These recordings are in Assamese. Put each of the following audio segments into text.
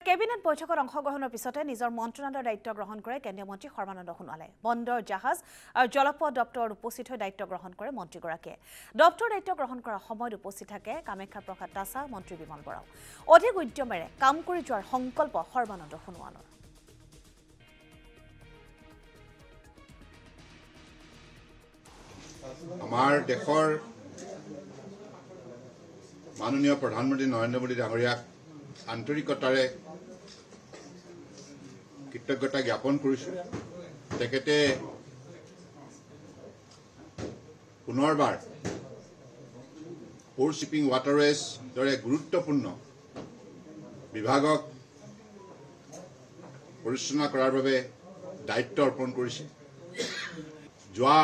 কেবিনেট বৈঠকত অংশগ্ৰহণৰ পিছতে নিজৰ মন্ত্ৰণালয়ৰ দায়িত্ব গ্ৰহণ কৰে কেন্দ্ৰীয় মন্ত্ৰী সৰ্বানন্দ সোণোৱালে। বন্দৰ জাহাজ আৰু জলপথ দপ্তৰত উপস্থিত হৈ দায়িত্ব গ্ৰহণ কৰে মন্ত্ৰীগৰাকীয়ে। দপ্তৰৰ দায়িত্ব গ্ৰহণ কৰাৰ সময়ত উপস্থিত থাকে কামাখ্যা প্ৰসাদ তাছা, মন্ত্ৰী বিমল বৰাও। অধিক উদ্যমেৰে কাম কৰি যোৱাৰ সংকল্প সৰ্বানন্দ সোণোৱালৰ। আমাৰ দেশৰ মাননীয় প্ৰধানমন্ত্ৰী নৰেন্দ্ৰ মোদী ডাঙৰীয়াক আন্তৰিকতাৰে কৃতজ্ঞতা জ্ঞাপন কৰিছোঁ। তেখেতে পুনৰবাৰ পোৰ্ট শ্বিপিং ৱাটাৰৱেজ দৰে গুৰুত্বপূৰ্ণ বিভাগক পৰিচালনা কৰাৰ বাবে দায়িত্ব অৰ্পণ কৰিছে। যোৱা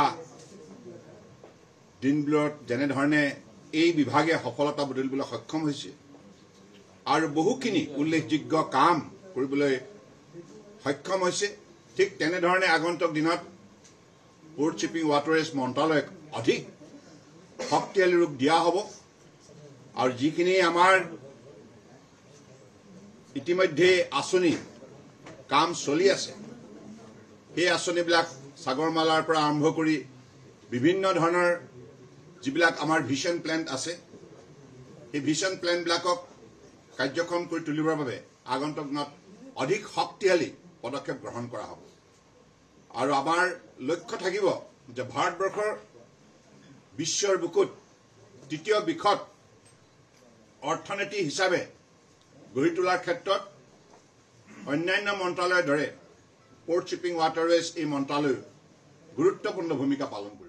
দিনবোৰত যেনেধৰণে এই বিভাগে সফলতা বুটলিবলৈ সক্ষম হৈছে আৰু বহুখিনি উল্লেখযোগ্য কাম কৰিবলৈ সক্ষম হৈছে, ঠিক তেনেধৰণে আগন্তুক দিনত পোৰ্ট শ্বিপিং ৱাটাৰৱেজ মন্ত্ৰালয়ক অধিক শক্তিশালী ৰূপ দিয়া হ'ব আৰু যিখিনি আমাৰ ইতিমধ্যে আঁচনি কাম চলি আছে, সেই আঁচনিবিলাক সাগৰমালাৰ পৰা আৰম্ভ কৰি বিভিন্ন ধৰণৰ যিবিলাক আমাৰ ভিজন প্লেন আছে, সেই ভিজন প্লেনবিলাকক কাৰ্যক্ষম কৰি তুলিবৰ বাবে আগন্তুক দিনত অধিক শক্তিশালী পদক্ষেপ গ্ৰহণ কৰা হ'ব। আৰু আমাৰ লক্ষ্য থাকিব যে ভাৰতবৰ্ষৰ বিশ্বৰ বুকুত তৃতীয় বৃহৎ অৰ্থনীতি হিচাপে গঢ়ি তোলাৰ ক্ষেত্ৰত অন্যান্য মন্ত্ৰালয়ৰ দৰে পোৰ্ট শ্বিপিং ৱাটাৰৱেজ এই মন্ত্ৰালয়ে গুৰুত্বপূৰ্ণ ভূমিকা পালন কৰিব।